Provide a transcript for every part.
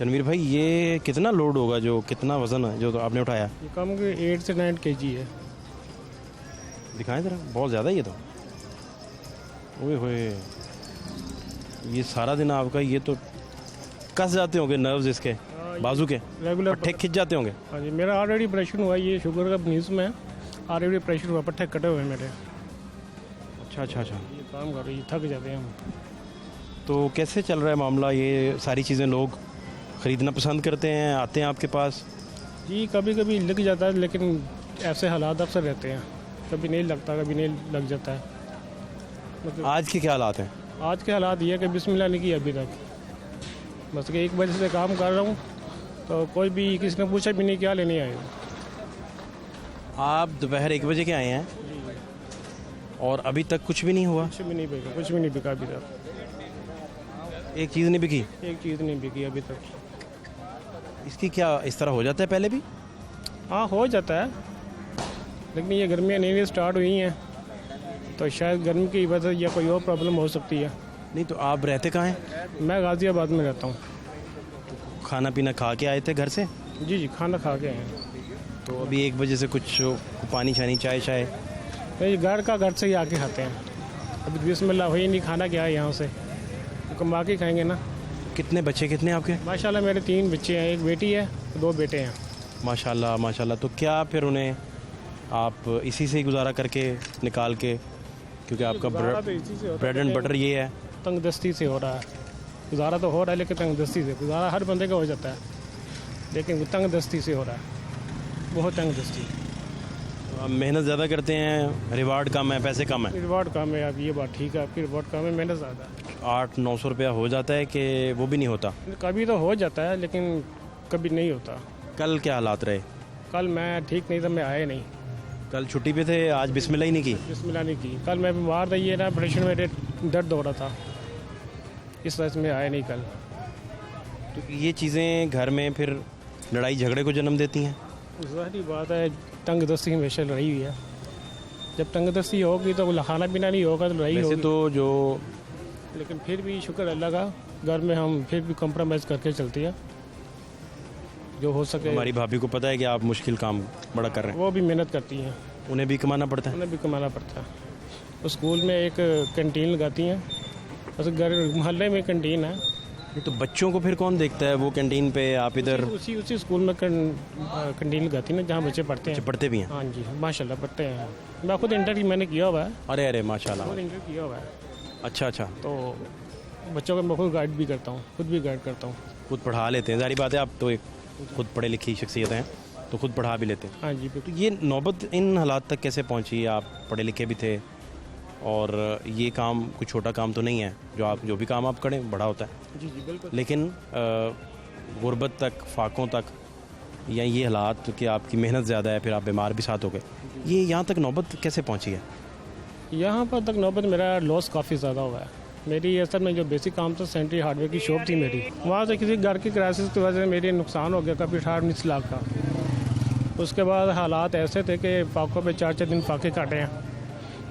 तनवीर भाई, ये कितना लोड होगा, जो कितना वज़न है जो तो आपने उठाया? ये कम 8 से 9 kg है। दिखाएं ज़रा, बहुत ज़्यादा ये तो। ओए होए, ये सारा दिन आपका ये तो कस जाते होंगे नर्व्स इसके, बाजू के रेगुलर पट्टे खिंच जाते होंगे। हाँ जी, मेरा ऑलरेडी ऑपरेशन हुआ, ये शुगर का न्यूज़ में ऑलरेडी ऑपरेशन हुआ, पट्टे कटे हुए हैं मेरे। अच्छा अच्छा अच्छा। ये काम कर रही है, थक जाते हैं हम। तो कैसे चल रहा है मामला? ये सारी चीज़ें लोग ख़रीदना पसंद करते हैं, आते हैं आपके पास? जी कभी कभी लग जाता है, लेकिन ऐसे हालात अक्सर रहते हैं, कभी नहीं लगता, कभी नहीं लग जाता है। मतलब आज के क्या हालात हैं? आज के हालात ये है कि बिस्मिल्लाह नहीं किया अभी तक, बस कि 1 बजे से काम कर रहा हूँ, तो कोई भी किसी ने पूछा भी नहीं क्या लेने आए हो। आप दोपहर 1 बजे के आए हैं और अभी तक कुछ भी नहीं हुआ? कुछ भी नहीं बिका, कुछ भी नहीं बिका अभी तक। एक चीज़ नहीं बिकी? एक चीज़ नहीं बिकी अभी तक। इसकी क्या इस तरह हो जाता है पहले भी? हाँ हो जाता है, लेकिन ये गर्मियाँ नई स्टार्ट हुई हैं, तो शायद गर्मी की वजह या कोई और प्रॉब्लम हो सकती है। नहीं तो आप रहते कहाँ हैं? मैं गाज़ियाबाद में रहता हूँ। खाना पीना खा के आए थे घर से? जी जी, खाना खा के हैं। तो अभी 1 बजे से कुछ पानी शानी चाय शाय? नहीं, घर से ही आके खाते हैं। अभी बिस्मिल्लाह हुई नहीं, खाना क्या है यहाँ से, तो कमा के खाएंगे ना। कितने बच्चे कितने आपके? माशाल्लाह मेरे 3 बच्चे हैं, 1 बेटी है, 2 बेटे हैं। माशाल्लाह माशाल्लाह। तो क्या फिर उन्हें आप इसी से ही गुजारा करके निकाल के, क्योंकि आपका गुजारा तो इसी से होता ब्रेड है, एंड बटर ये है? तंगदस्ती से हो रहा है गुजारा, तो हो रहा है, लेकिन तंगदस्ती से। गुजारा हर बंदे का हो जाता है, लेकिन तंगदस्ती से हो रहा है, बहुत तंगदस्ती। आप मेहनत ज़्यादा करते हैं, रिवार्ड कम है, पैसे कम है? रिवॉर्ड कम है, आप ये बात ठीक है, आपकी रिवॉर्ड कम है, मेहनत ज़्यादा है। 800-900 रुपया हो जाता है कि वो भी नहीं होता? कभी तो हो जाता है, लेकिन कभी नहीं होता। कल क्या हालात रहे? कल मैं ठीक नहीं था, मैं आया नहीं। कल छुट्टी पे थे, आज बिस्मिल्लाह ही नहीं की? बिस्मिल्लाह नहीं की। कल मैं बीमार था, ये ना ऑपरेशन में दर्द हो रहा था, इस वजह से मैं आया नहीं कल। तो ये चीज़ें घर में फिर लड़ाई झगड़े को जन्म देती हैं? ज़ाहिर बात है, तंगदस्ती हमेशा रही हुई है। जब तंगदस्ती होगी तो खाना पीना नहीं होगा, तो लड़ाई वैसे होगी। तो जो लेकिन फिर भी शुक्र अल्लाह का, घर में हम फिर भी कंप्रोमाइज़ करके चलते हैं, जो हो सके। हमारी भाभी को पता है कि आप मुश्किल काम बड़ा कर रहे हैं, वो भी मेहनत करती हैं, उन्हें भी कमाना पड़ता है। उन्हें भी कमाना पड़ता है। तो स्कूल में एक कैंटीन लगाती हैं, बस घर मोहल्ले में कैंटीन है। तो बच्चों को फिर कौन देखता है? वो कैंटीन पे आप इधर उसी स्कूल में कैंटीन लगाती है ना, जहाँ बच्चे पढ़ते हैं। पढ़ते भी हैं? हाँ जी, माशाल्लाह पढ़ते हैं। मैं खुद इंटर की मैंने किया हुआ है, अरे अरे माशाल्लाह। खुद इंटर किया हुआ है, अच्छा अच्छा। तो बच्चों को मैं खुद गाइड भी करता हूँ, खुद भी गाइड करता हूँ। खुद पढ़ा लेते हैं, जारी बात है, आप तो एक खुद पढ़े लिखी शख्सियत हैं, तो खुद पढ़ा भी लेते हैं। हाँ जी तो बिल्कुल। ये नौबत इन हालात तक कैसे पहुंची? आप पढ़े लिखे भी थे और ये काम कोई छोटा काम तो नहीं है, जो भी काम आप करें बड़ा होता है, जी जी बिल्कुल। लेकिन गुर्बत तक, फाकों तक, या ये हालात कि आपकी मेहनत ज़्यादा है, फिर आप बीमार भी साथ हो गए, ये यहाँ तक नौबत कैसे पहुँची है? यहाँ पर तक नौबत मेरा लॉस काफ़ी ज़्यादा हुआ है। मेरी असल में जो बेसिक काम था, सेंट्री हार्डवेयर की शॉप थी मेरी, वहाँ से किसी घर की क्राइसिस की वजह से मेरी नुकसान हो गया काफ़ी, 18-19 लाख का। उसके बाद हालात ऐसे थे कि फाकों पे 4-4 दिन फाके काटे हैं।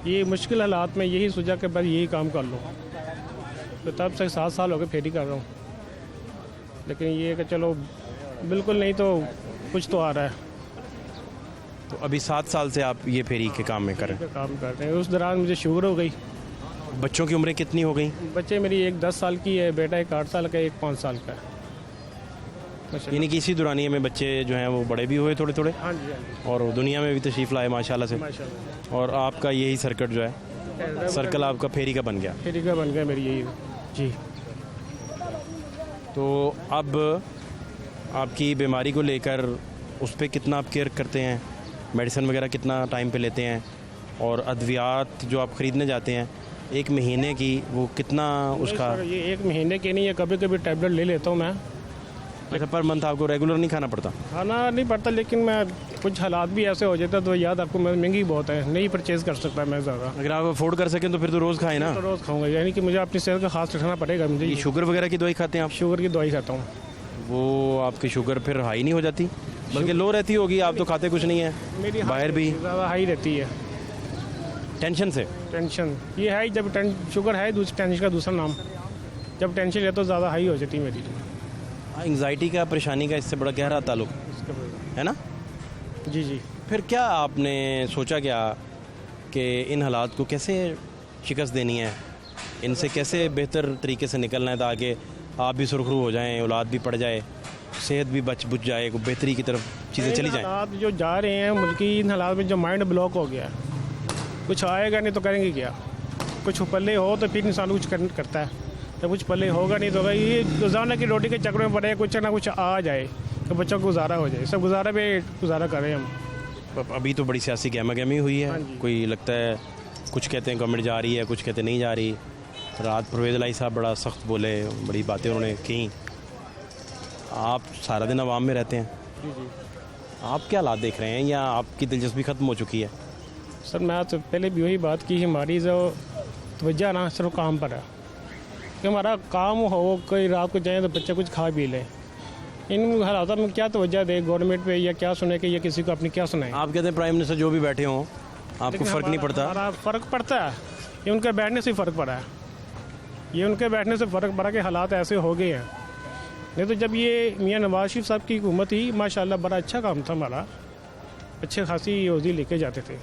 ये मुश्किल हालात में यही सोचा कि बस यही काम कर लो, तो तब से 7 साल हो गए फेरी कर रहा हूँ। लेकिन ये कि चलो बिल्कुल नहीं तो कुछ तो आ रहा है। तो अभी 7 साल से आप ये फेरी के काम में कर रहे काम कर रहे हैं। उस दौरान मुझे शुगर हो गई। हैं। बच्चों की उम्रें कितनी हो गई? बच्चे मेरी एक 10 साल की है, बेटा एक 8 साल का, एक 5 साल का है। यानी कि इसी दौरानिए में बच्चे जो हैं वो बड़े भी हुए थोड़े थोड़े, हाँ जी हाँ जी, और दुनिया में भी तशरीफ़ लाए माशाल्लाह से, माशाल्लाह। और आपका यही सर्किट जो है, सर्कल आपका फेरी का बन गया। फेरी का बन गया मेरी यही। जी तो अब आपकी बीमारी को लेकर उस पर कितना आप केयर करते हैं? मेडिसिन वगैरह कितना टाइम पे लेते हैं? और अद्वियात जो आप ख़रीदने जाते हैं 1 महीने की, वो कितना उसका? ये 1 महीने के नहीं है, कभी कभी टैबलेट ले लेता हूँ मैं। अच्छा, पर मंथ आपको रेगुलर नहीं खाना पड़ता? खाना नहीं पड़ता, लेकिन मैं कुछ हालात भी ऐसे हो जाते हैं तो याद आपको महंगी बहुत है, नहीं परचेज़ कर सकता मैं ज़्यादा। अगर आप अफोर्ड कर सकें तो फिर तो रोज़ खाएं ना। तो रोज़ खाऊंगा, यानी कि मुझे अपनी सेहत का खास रखना पड़ेगा। मुझे ये शुगर वगैरह की दवाई खाते हैं आप? शुगर की दवाई खाता हूँ। वो आपकी शुगर फिर हाई नहीं हो जाती, बल्कि लो रहती होगी? आप तो खाते कुछ नहीं है, मेरी बाहर भी ज़्यादा हाई रहती है, टेंशन से। टेंशन ये है, जब शुगर है दूसरी टेंशन का दूसरा नाम, जब टेंशन है तो ज़्यादा हाई हो जाती है मेरी। एंग्जाइटी का, परेशानी का इससे बड़ा गहरा ताल्लुक है ना। जी जी। फिर क्या आपने सोचा क्या कि इन हालात को कैसे शिकस्त देनी है, इनसे कैसे बेहतर तरीके से निकलना है ताकि आप भी सुरखरू हो जाएं, औलाद भी पड़ जाए, सेहत भी बच बुझ जाए, बेहतरी की तरफ चीज़ें चली जाएं। हालात जो जा रहे हैं मुल्की, इन हालात में जो माइंड ब्लॉक हो गया, कुछ आएगा नहीं तो करेंगे क्या। कुछ पल्ले हो तो फिर इंसान कुछ करता है, जब कुछ पल्ले होगा नहीं तो ये रोज़ाना की रोटी के चक्कर में पड़े, कुछ ना कुछ आ जाए तो बच्चों को गुजारा हो जाए। सब गुजारा पे गुजारा करें हम। अभी तो बड़ी सियासी गहमा गहमी हुई है, कोई लगता है कुछ कहते हैं गवर्नमेंट जा रही है, कुछ कहते नहीं जा रही। रात परवेज़ इलाही साहब बड़ा सख्त बोले, बड़ी बातें उन्होंने की। आप सारा दिन आवाम में रहते हैं, जी जी। आप क्या हालात देख रहे हैं या आपकी दिलचस्पी ख़त्म हो चुकी है? सर मैं तो पहले भी वही बात की, हमारी जो तवज्जो ना सिर्फ काम पर है कि हमारा काम हो, कोई रात को जाए तो बच्चे कुछ खा भी लें। इन हालातों में क्या तवज्जो दे गवर्नमेंट पे, या क्या सुने कि या किसी को अपनी क्या सुनाए। आप कहते हैं प्राइम मिनिस्टर जो भी बैठे हों आपको फ़र्क नहीं पड़ता? हमारा फ़र्क पड़ता है, ये उनके बैठने से फ़र्क पड़ा है। ये उनके बैठने से फ़र्क पड़ा कि हालात ऐसे हो गए हैं। नहीं तो जब ये मियाँ नवाज शरीफ साहब की हुकूमत ही माशाल्लाह बड़ा अच्छा काम था हमारा, अच्छे खासी रोज़ी लेके जाते थे,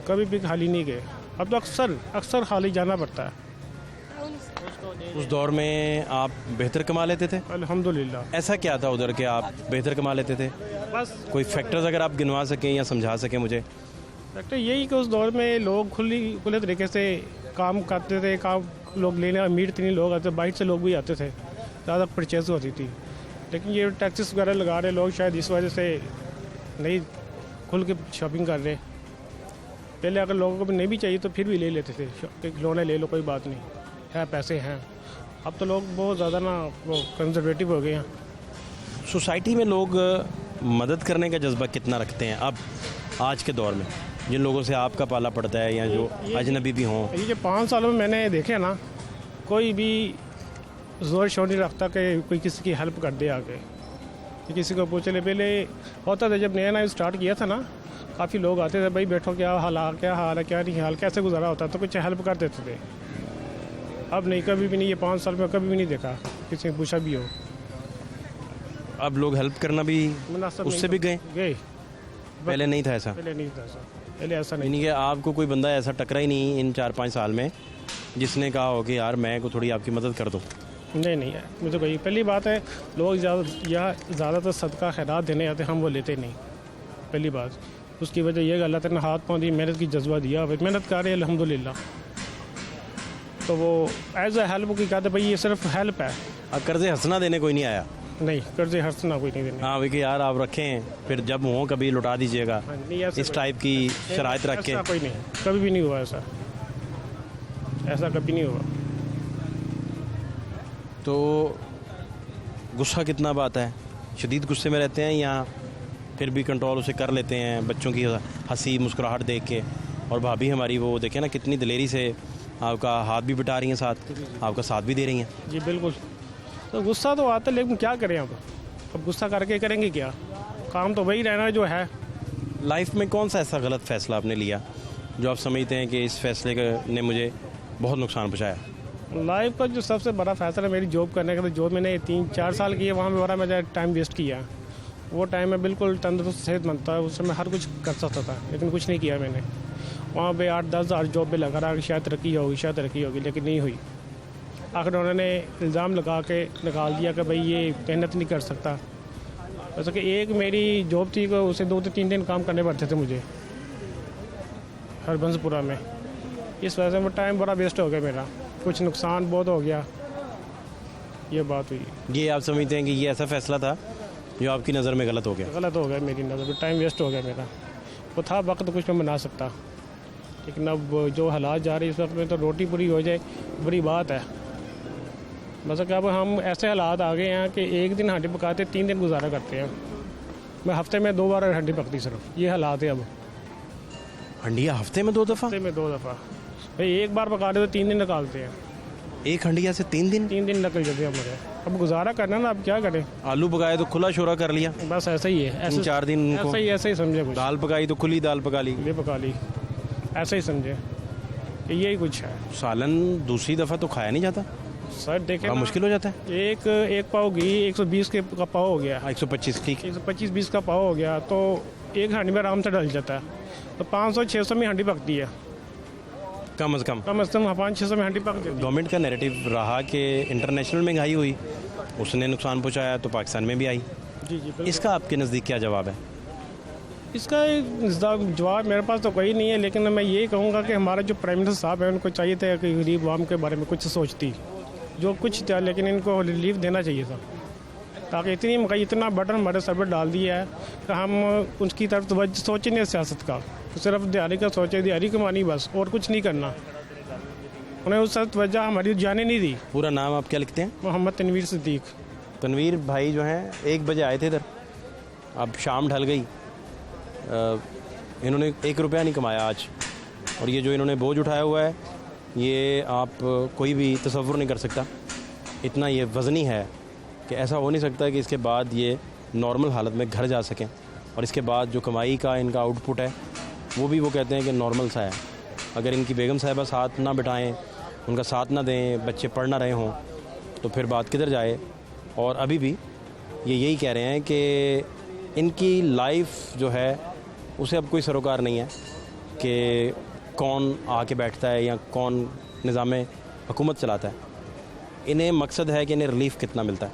कभी भी खाली नहीं गए। अब तो अक्सर खाली जाना पड़ता है। उस दौर में आप बेहतर कमा लेते थे? अल्हम्दुलिल्लाह। ऐसा क्या था उधर के आप बेहतर कमा लेते थे? बस कोई फैक्टर्स अगर आप गिनवा सकें या समझा सकें मुझे। फैक्टर यही कि उस दौर में लोग खुले तरीके से काम करते थे। काम लोग लेने, अमीर इतने लोग आते, बाहर से लोग भी आते थे, ज़्यादा परचेज होती थी। लेकिन ये टैक्सेस वगैरह लगा रहे लोग, शायद इस वजह से नहीं खुल के शॉपिंग कर रहे। पहले अगर लोगों को भी नहीं भी चाहिए तो फिर भी ले लेते थे, खिलौने ले लो कोई बात नहीं है, पैसे हैं। अब तो लोग बहुत ज़्यादा ना वो कंजर्वेटिव हो गए हैं। सोसाइटी में लोग मदद करने का जज्बा कितना रखते हैं अब आज के दौर में, जिन लोगों से आपका पाला पड़ता है या जो अजनबी भी हों? ये जो 5 सालों में मैंने देखे ना, कोई भी जोर शोर नहीं रखता कि कोई किसी की हेल्प कर दे आगे, कि किसी को पूछ ले। पहले होता था जब नया नया स्टार्ट किया था ना, काफ़ी लोग आते थे, भाई बैठो क्या हाल है, क्या नहीं हाल, कैसे गुजारा होता, तो कुछ हेल्प कर देते थे। अब नहीं, कभी भी नहीं, ये 5 साल में कभी भी नहीं देखा किसी ने पूछा भी हो। अब लोग हेल्प करना भी मुनासिब उससे भी गए? पहले नहीं था ऐसा? पहले नहीं था ऐसा, पहले ऐसा नहीं। यानी कि आपको कोई बंदा ऐसा टकरा ही नहीं इन 4-5 साल में जिसने कहा हो कि यार मैं को थोड़ी आपकी मदद कर दूँ? नहीं है, मुझे कोई। पहली बात है, लोग ज़्यादातर सदका खैरात देने आते, हम वो लेते नहीं, पहली बात। उसकी वजह यह अल्लाह ताला ने हाथ पाँव दी, मेहनत की जज्बा दिया, मेहनत कर रहे हैं अल्हम्दुलिल्लाह। तो वो एज ए हेल्प की कहते भाई ये सिर्फ हेल्प है। अब कर्जे हंसना देने कोई नहीं आया? नहीं, कर्जे हंसना कोई नहीं देने। हाँ भाई कि यार आप रखें, फिर जब हो कभी लौटा दीजिएगा, नहीं, ऐसा इस टाइप की शराइत रख के? ऐसा कोई नहीं, कभी भी नहीं हुआ ऐसा कभी नहीं हुआ। तो गुस्सा कितना बात है, शदीद गुस्से में रहते हैं या फिर भी कंट्रोल उसे कर लेते हैं? बच्चों की हंसी मुस्कुराहट देख के, और भाभी हमारी वो देखें ना कितनी दिलेरी से आपका हाथ भी बटा रही हैं, साथ आपका साथ भी दे रही हैं। जी बिल्कुल। तो गुस्सा तो आता है, लेकिन क्या करें अब गुस्सा करके करेंगे क्या, काम तो वही रहना जो है। लाइफ में कौन सा ऐसा गलत फैसला आपने लिया जो आप समझते हैं कि इस फैसले ने मुझे बहुत नुकसान पहुँचाया? लाइफ का जो सबसे बड़ा फैसला है मेरी जॉब करने का। तो जॉब मैंने 3-4 साल की है, वहाँ पे बड़ा मैंने टाइम वेस्ट किया। वो टाइम में बिल्कुल तंदुरुस्त सेहतमंद था, उस समय हर कुछ कर सकता था, लेकिन कुछ नहीं किया मैंने। वहाँ पे 8-10 हज़ार जॉब पे लगा रहा कि शायद तरक्की होगी, लेकिन नहीं हुई। आखिर उन्होंने इल्ज़ाम लगा के निकाल दिया कि भाई ये मेहनत नहीं कर सकता। वैसे कि एक मेरी जॉब थी, को उसे 2 से 3 दिन काम करने पड़ते थे मुझे हरबंसपुरा में। इस वजह से वो टाइम बड़ा वेस्ट हो गया मेरा, कुछ नुकसान बहुत हो गया, ये बात हुई। ये आप समझते हैं कि ये ऐसा फैसला था जो आपकी नज़र में गलत हो गया? गलत हो गया मेरी नज़र में, टाइम वेस्ट हो गया मेरा। वो था वक्त कुछ मैं बना सकता, लेकिन अब जो हालात जा रही है इस वक्त में तो रोटी पूरी हो जाए बड़ी बात है। मतलब कि अब हम ऐसे हालात आ गए हैं कि एक दिन हांडी पकाते 3 दिन गुजारा करते हैं। मैं हफ्ते में 2 बार हांडी पकती सिर्फ, ये हालात है अब। हंडिया हफ्ते में 2 दफ़ा? हफ्ते में 2 दफ़ा भाई, एक बार पका दे तो 3 दिन निकालते हैं। एक हंडिया से 3 दिन? 3 दिन निकल जाते हैं हमारे। अब गुजारा करना ना, अब क्या करें। आलू पकाए तो खुला शोरा कर लिया, बस ऐसा ही है, ऐसे 4 दिन को। ऐसे ही समझे कुछ। दाल पकाई तो खुली दाल पका ली, ये पका ली, ऐसे ही समझे, यही कुछ है। सालन दूसरी दफ़ा तो खाया नहीं जाता? सर देखें बड़ा ना, मुश्किल हो जाता है। एक पाव घी 120 का पाव हो गया, 125, ठीक। 125-20 का पाव हो गया, तो एक हांडी में आराम से डल जाता है। तो 500-600 में हांडी पकती है, कम से कम। कम से कम 500-600 में हांडी पक जाती है। गवर्नमेंट का नैरेटिव रहा कि इंटरनेशनल महंगाई हुई, उसने नुकसान पहुंचाया, तो पाकिस्तान में भी आई। जी बिल्कुल। इसका आपके नज़दीक क्या जवाब है? इसका जवाब मेरे पास तो कोई नहीं है, लेकिन मैं यही कहूँगा कि हमारे जो प्राइम मिनिस्टर साहब हैं उनको चाहिए था कि गरीब आवाम के बारे में कुछ सोचती, जो कुछ था, लेकिन इनको रिलीफ देना चाहिए था, ताकि इतनी महंगाई, इतना बटन हमारे सर पर डाल दिया है कि हम उसकी तरफ तो सोचे नहीं सियासत का, तो सिर्फ दिहाड़ी का सोचे, दिहाड़ी कमानी बस, और कुछ नहीं करना। उन्हें उस वजह हमारी जाने नहीं दी। पूरा नाम आप क्या लिखते हैं? मोहम्मद तनवीर सिद्दीक। तनवीर भाई जो हैं 1 बजे आए थे इधर, अब शाम ढल गई, इन्होंने 1 रुपया नहीं कमाया आज, और ये जो इन्होंने बोझ उठाया हुआ है ये आप कोई भी तसव्वुर नहीं कर सकता। इतना ये वज़नी है कि ऐसा हो नहीं सकता कि इसके बाद ये नॉर्मल हालत में घर जा सकें, और इसके बाद जो कमाई का इनका आउटपुट है वो भी वो कहते हैं कि नॉर्मल सा है। अगर इनकी बेगम साहिबा साथ ना बिठाएं, उनका साथ ना दें, बच्चे पढ़ ना रहे हों, तो फिर बात किधर जाए। और अभी भी ये यही कह रहे हैं कि इनकी लाइफ जो है उसे अब कोई सरोकार नहीं है कि कौन आके बैठता है या कौन निज़ाम हुकूमत चलाता है। इन्हें मकसद है कि इन्हें रिलीफ़ कितना मिलता है।